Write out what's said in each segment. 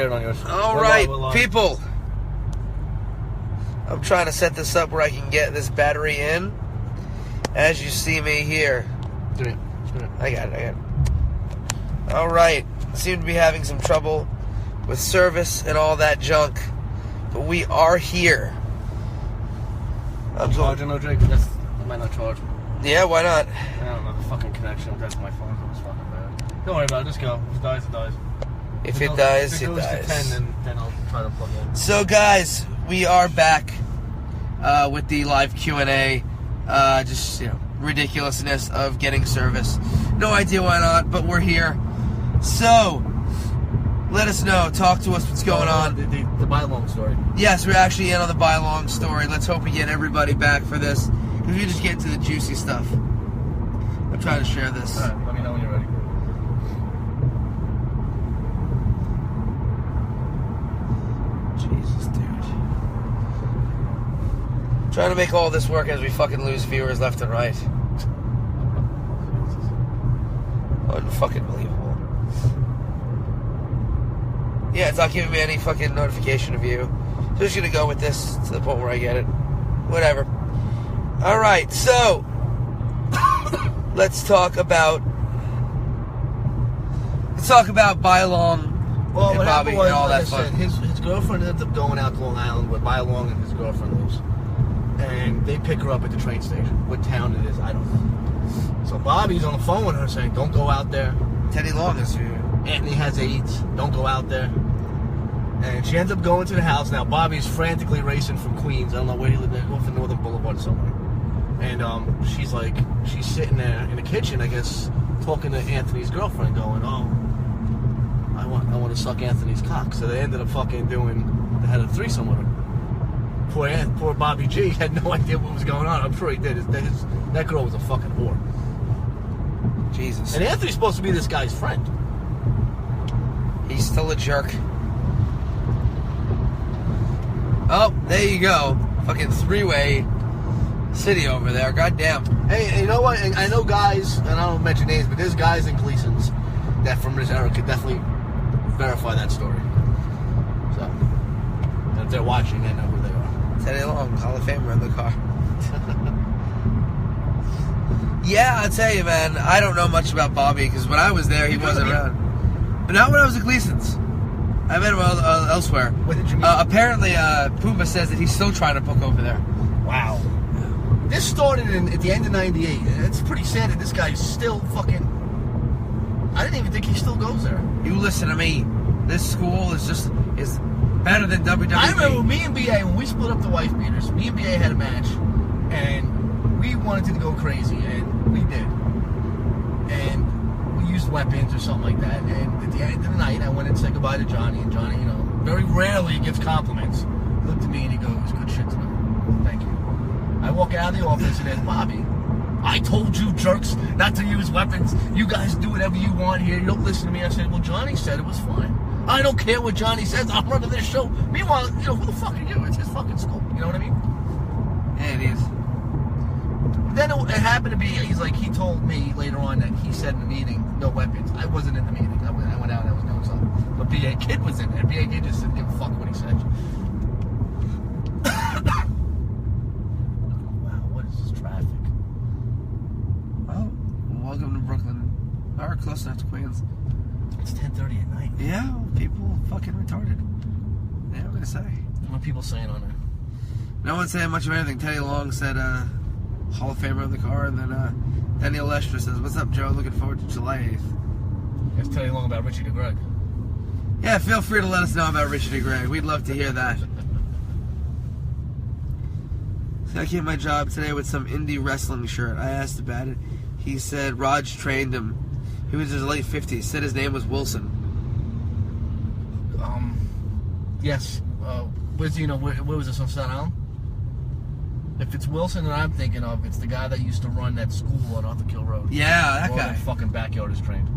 All right, people. I'm trying to set this up where I can get this battery in. As you see me here. I got it. All right. Seem to be having some trouble with service and all that junk. But we are here. I'm charging, no, Jake? I might not charge. Yeah, why not? I don't know. The fucking connection. That's my phone. It's fucking bad. Don't worry about it. Just go. If it dies, it dies. If it dies, it goes dies. to 10, then I'll try to plug in. So, guys, we are back with the live Q&A. Just, ridiculousness of getting service. No idea why not, but we're here. So, let us know. Talk to us. What's going on? The buy-along story. Yes, we're actually in on the buy-along story. Let's hope we get everybody back for this. Because we just get into the juicy stuff. I'm trying to share this. All right, let me know when you're ready. Jesus, dude. Trying to make all this work as we fucking lose viewers left and right. Unfucking believable. Yeah, it's not giving me any fucking notification of you. So just gonna go with this to the point where I get it. Whatever. Alright, so let's talk about buy along and Bobby and all that fun. His girlfriend ends up going out to Long Island with buy along and his girlfriend lives. And they pick her up at the train station. What town it is, I don't know. So Bobby's on the phone with her saying, don't go out there. Teddy Long is here. Anthony has AIDS. Don't go out there. And she ends up going to the house. Now, Bobby's frantically racing from Queens. I don't know where he lived, off the Northern Boulevard somewhere. And she's sitting there in the kitchen, I guess, talking to Anthony's girlfriend, going, oh, I want to suck Anthony's cock. So they ended up they had a threesome with her. Poor Bobby G had no idea what was going on. I'm sure he did. That girl was a fucking whore. Jesus. And Anthony's supposed to be this guy's friend. He's still a jerk. Oh, there you go. Fucking three-way city over there. Goddamn. Hey, you know what? I know guys, and I don't mention names, but there's guys in Gleason's that from this era could definitely verify that story. So, and if they're watching, they know who they are. Teddy Long, Hall of Famer in the car. Yeah, I'll tell you, man. I don't know much about Bobby because when I was there, he wasn't around. But not when I was at Gleason's. I met him elsewhere. What did you mean? Apparently, Puma says that he's still trying to book over there. Wow. This started at the end of '98. It's pretty sad that this guy's still fucking. I didn't even think he still goes there. You listen to me. This school is better than WWE. I remember me and BA when we split up the wife beaters. Me and BA had a match, and we wanted to go crazy, and we did. And we used weapons or something like that. And at the end of the night, I went and said goodbye to Johnny, and Johnny, very rarely gives compliments. He looked at me and he goes, "Good shit tonight. Thank you." I walk out of the office and then, Bobby, I told you jerks not to use weapons. You guys do whatever you want here. You don't listen to me. I said, well, Johnny said it was fine. I don't care what Johnny says. I'm running this show. Meanwhile, who the fuck are you? It's his fucking school. You know what I mean? Yeah, it is. Then it happened to be, he told me later on that he said in the meeting, no weapons. I wasn't in the meeting. I went out and I was doing something. But B.A. Kid was in there. B.A. Kid just didn't give a fuck what he said. Welcome to Brooklyn. Or close enough to Queens. It's 10:30 at night. Yeah, people fucking retarded. Yeah, I'm gonna say. What are people saying on there? No one's saying much of anything. Teddy Long said Hall of Famer in the car, and then Daniel Lester says, "What's up, Joe? Looking forward to July 8th." Let's tell you long about Richie DeGreg. Yeah, feel free to let us know about Richie DeGreg. We'd love to hear that. So I came to my job today with some indie wrestling shirt. I asked about it. He said Raj trained him. He was in his late 50s. Said his name was Wilson. Yes. Where was this on Staten Island? If it's Wilson that I'm thinking of, it's the guy that used to run that school on Arthur Kill Road. Yeah, that guy. That fucking backyard is trained.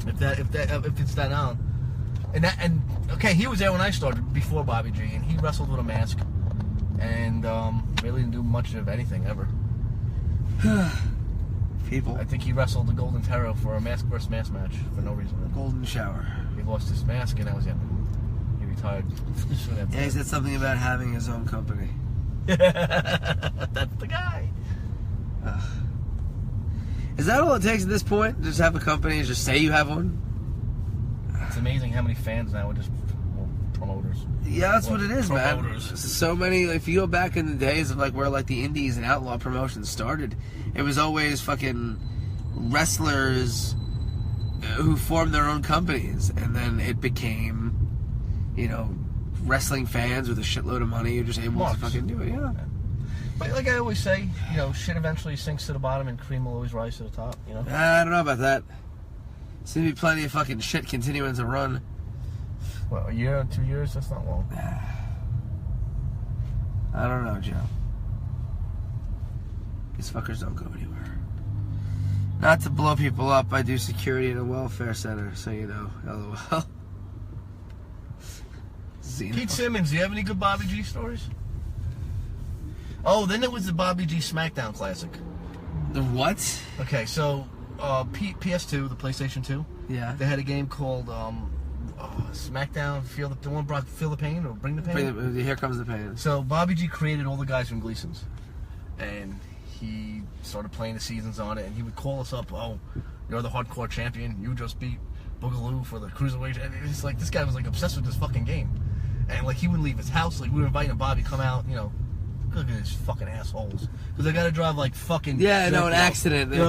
If it's Staten Island, and okay, he was there when I started before Bobby G, and he wrestled with a mask, and really didn't do much of anything ever. people. I think he wrestled the Golden Terror for a mask versus mask match for no reason. Golden shower. He lost his mask and that was it. He retired. Yeah, he said something about having his own company. That's the guy. Is that all it takes at this point? Just have a company and just say you have one? It's amazing how many fans now are just promoters. Yeah, that's what it is, promoters. man. So many, if you go back in the days of like where like the indies and outlaw promotions started, it was always fucking wrestlers who formed their own companies, and then it became, you know, wrestling fans with a shitload of money who are just able to fucking do it. Yeah. But like I always say, you know, shit eventually sinks to the bottom and cream will always rise to the top, you know? I don't know about that. Seems to be plenty of fucking shit continuing to run. Well, a year or 2 years, that's not long. I don't know, Joe. These fuckers don't go anywhere. Not to blow people up, I do security in a welfare center, so you know. LOL. Pete Simmons, do you have any good Bobby G stories? Oh, then there was the Bobby G SmackDown Classic. The what? Okay, so PS2, the PlayStation 2. Yeah. They had a game called SmackDown. Feel the pain or bring the pain. Here comes the pain. So Bobby G created all the guys from Gleason's, and he started playing the seasons on it. And he would call us up. Oh, you're the hardcore champion. You just beat Boogaloo for the cruiserweight. And it's like this guy was like obsessed with this fucking game, and like he wouldn't leave his house. Like we were inviting Bobby to come out, you know. Look at these fucking assholes. Because they gotta drive like fucking... Yeah, no, an accident. They're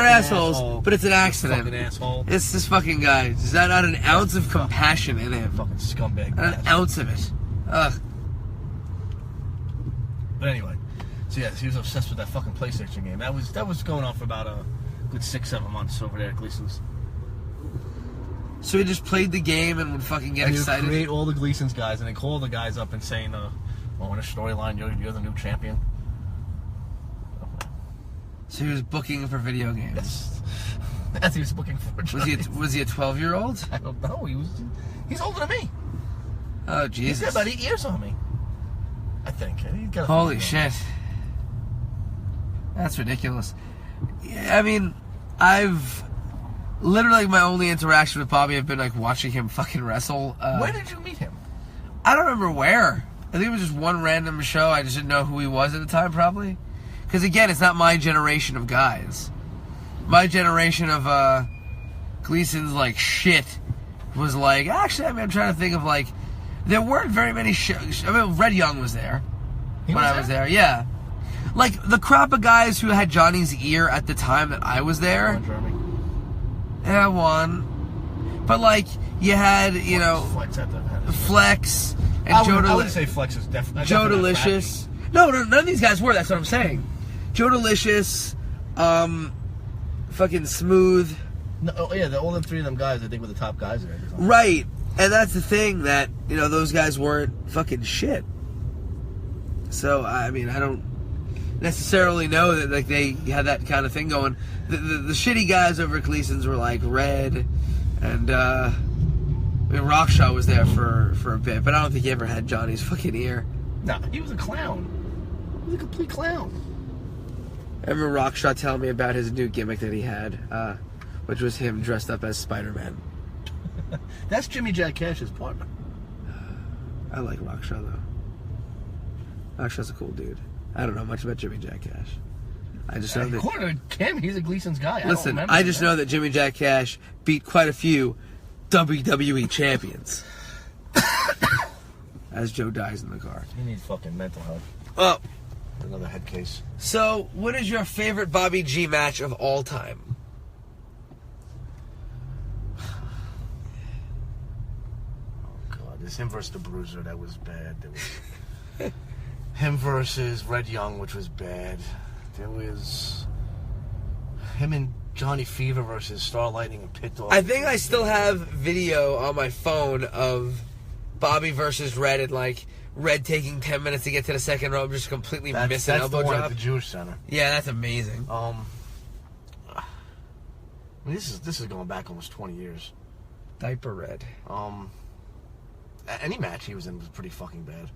assholes, assholes, but it's an accident. Fucking asshole. It's this fucking guy. There's not an ounce of compassion in him. Fucking scumbag. Not an ounce of it. Ugh. But anyway, so yeah, he was obsessed with that fucking PlayStation game. That was going on for about a good 6-7 months over there at Gleason's. So he just played the game and would fucking get excited. He would create all the Gleason's guys, and they call the guys up and saying, "Oh, in a storyline, you're the new champion." So he was booking for video games. Yes. As he was booking for. Was he a 12-year-old? I don't know. He's older than me. Oh Jesus! He's got about 8 years on me. I think. Holy shit! That's ridiculous. Yeah, I mean, I've literally my only interaction with Bobby have been like watching him fucking wrestle. Where did you meet him? I don't remember where. I think it was just one random show. I just didn't know who he was at the time, probably. Because again, it's not my generation of guys. My generation of Gleason's like shit was like, actually, I mean, I'm trying to think of like, there weren't very many shows. I mean, Red Young was there when I was there. Yeah, like the crop of guys who had Johnny's ear at the time that I was there. Yeah, one. But like you had, you know, Flex and Joe. I would say Flex is definitely Joe Delicious. No, none of these guys were. That's what I'm saying. Joe Delicious, fucking Smooth. No, oh yeah, all them three of them guys I think were the top guys there. Right, and that's the thing that, you know, those guys weren't fucking shit. So I mean, I don't necessarily know that like they had that kind of thing going. The shitty guys over at Gleason's were like Red, and I mean, Rockshaw was there for a bit, but I don't think he ever had Johnny's fucking ear. No, he was a clown. He was a complete clown. I remember Rockshaw telling me about his new gimmick that he had, which was him dressed up as Spider-Man. That's Jimmy Jack Cash's partner. I like Rockshaw, though. Rockshaw's a cool dude. I don't know much about Jimmy Jack Cash. I just know that... According to Kim, he's a Gleason's guy. Listen, I just know that Jimmy Jack Cash beat quite a few WWE champions. As Joe dies in the car. He needs fucking mental health. Oh. Another head case. So, what is your favorite Bobby G match of all time? Oh, God. There's him versus the Bruiser. That was bad. There was him versus Red Young, which was bad. There was him and Johnny Fever versus Star Lightning and Pit Dog. I think I still have video on my phone of Bobby versus Red, and like Red taking 10 minutes to get to the second rope, just completely missing elbow drop. That's the one at the Jewish Center. Yeah, that's amazing. I mean, this is going back almost 20 years. Diaper Red. Any match he was in was pretty fucking bad.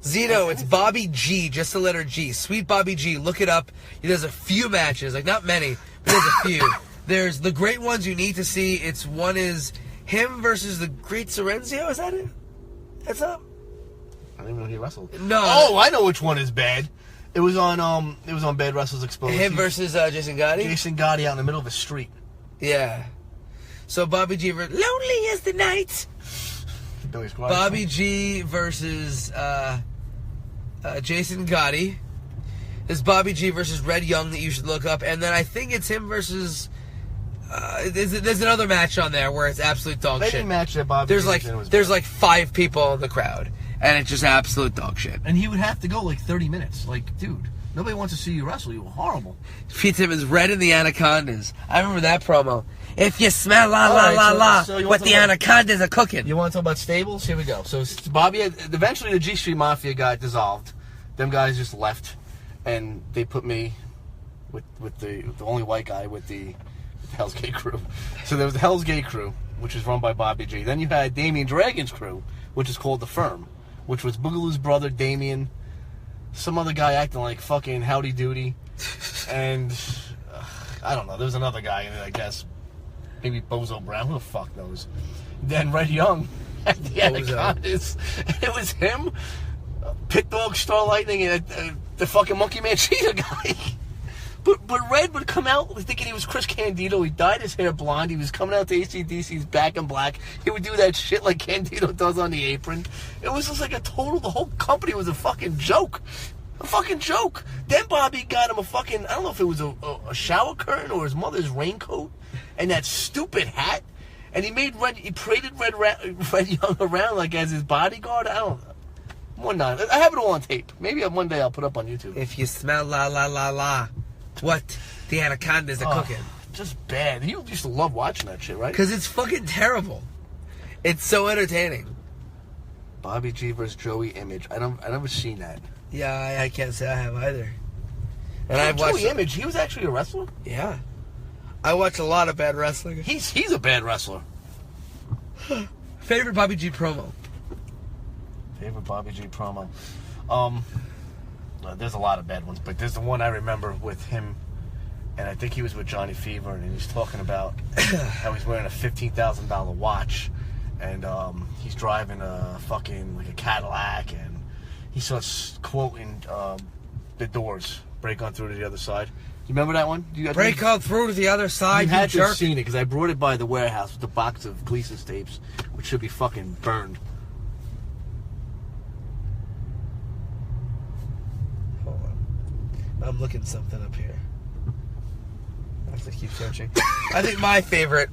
Zeno, it's Bobby G, just the letter G. Sweet Bobby G, look it up. There's a few matches, like not many, but There's a few. There's the great ones you need to see. One is him versus the Great Sorrenzio. Is that it? That's up. I don't even know he wrestled. No. Oh, I know which one is bad. It was on Bad Wrestlers Exposed. Him versus Jason Gotti? Jason Gotti out in the middle of a street. Yeah. So Bobby G versus Lonely as the Night. Billy Squire. Bobby G versus Jason Gotti. There's Bobby G versus Red Young that you should look up. And then I think it's him versus... there's another match on there where it's absolute dog shit. Any match that Bobby There's G like was in was there's bad. like 5 people in the crowd. And it's just absolute dog shit. And he would have to go like 30 minutes. Like, dude, nobody wants to see you wrestle. You were horrible. Pete Simmons, Red in the Anacondas. I remember that promo. If you smell la la Alright, la la, so you what want the to- anacondas are cooking. You want to talk about stables? Here we go. So Bobby, eventually the G Street Mafia got dissolved. Them guys just left, and they put me with the only white guy with the Hell's Gate crew. So there was the Hell's Gate crew, which was run by Bobby G. Then you had Damien Dragon's crew, which is called the Firm, which was Boogaloo's brother Damien, some other guy acting like fucking Howdy Doody, and I don't know. There was another guy in it, I guess. Maybe Bozo Brown, who the fuck knows? Then Red Young at the Anacondas. It was him, Pit Dog, Star Lightning, and the fucking Monkey Man Cheetah guy. But Red would come out thinking he was Chris Candido. He dyed his hair blonde. He was coming out to AC/DC's Back in Black. He would do that shit like Candido does on the apron. It was just like the whole company was a fucking joke. A fucking joke. Then Bobby got him a fucking, I don't know if it was a shower curtain or his mother's raincoat and that stupid hat. And he paraded Red Young around like as his bodyguard. I don't know. One night. I have it all on tape. Maybe one day I'll put it up on YouTube. If you smell la la la la, what the anacondas are cooking. Just bad. You used to love watching that shit, right? Because it's fucking terrible. It's so entertaining. Bobby G versus Joey Image. I never seen that. Yeah, I can't say I have either. And I've watched Joey Image. He was actually a wrestler. Yeah, I watch a lot of bad wrestling. He's a bad wrestler. Favorite Bobby G promo. Favorite Bobby G promo. There's a lot of bad ones, but there's the one I remember with him, and I think he was with Johnny Fever, and he's talking about how he's wearing a $15,000 watch, and he's driving a fucking like a Cadillac, and he starts quoting The Doors, "Break on through to the other side." You remember that one? Break on through to the other side, you had to jerk. have seen it because I brought it by the warehouse with a box of Gleason's tapes, which should be fucking burned. Hold on. I'm looking something up here. I have to keep searching. I think my favorite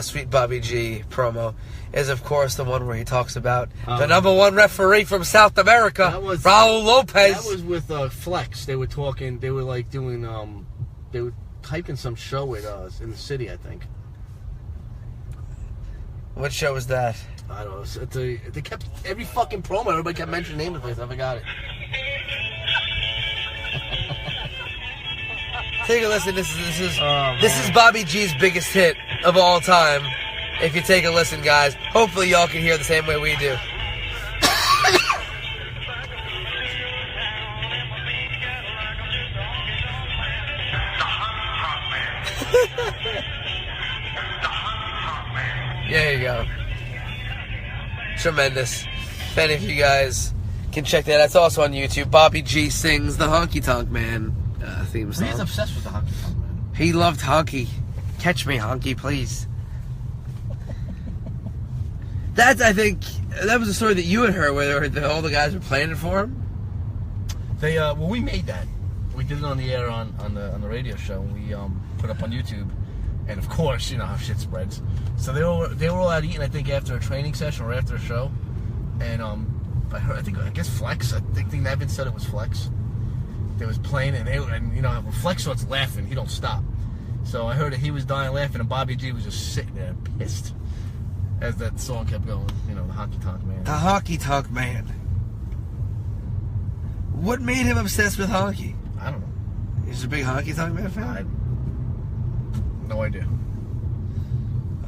Sweet Bobby G promo is, of course, the one where he talks about the number one referee from South America, Raul Lopez. That was with Flex. They were talking. They were like doing. They were typing some show at in the city, I think. What show was that? I don't know. They kept every fucking promo. Everybody kept mentioning the name of the place. I forgot it. Take a listen. This is Bobby G's biggest hit of all time. If you take a listen, guys, hopefully y'all can hear the same way we do. There you go. Tremendous. If any of you guys can check that, that's also on YouTube. Bobby G sings the Honky Tonk Man theme song. He's obsessed with the Honky Tonk Man. He loved Honky. Catch me, Honky, please. That's, I think, that was a story that you had heard where all the guys were playing it for him. They we made that. We did it on the air on the radio show. We put it up on YouTube, and of course, you know how shit spreads. So they were all out eating, I think, after a training session or after a show, and I guess Flex. I think Nevin said it was Flex. They was playing, and you know when Flex starts laughing, he don't stop. So I heard that he was dying laughing, and Bobby G was just sitting there pissed as that song kept going. You know, the Honky Tonk Man. The Honky Tonk Man. What made him obsessed with Honky? I don't know. He's a big Honky Tonk Man fan? No idea.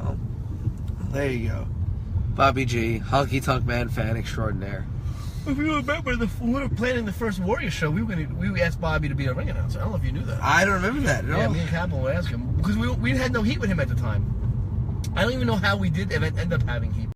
Oh, there you go. Bobby G, Honky Tonk Man fan extraordinaire. If you remember, when we were planning the first Warrior show, we asked Bobby to be a ring announcer. I don't know if you knew that. I don't remember that at all. Yeah, me and Kaplan would ask him because we had no heat with him at the time. I don't even know how we did end up having heat.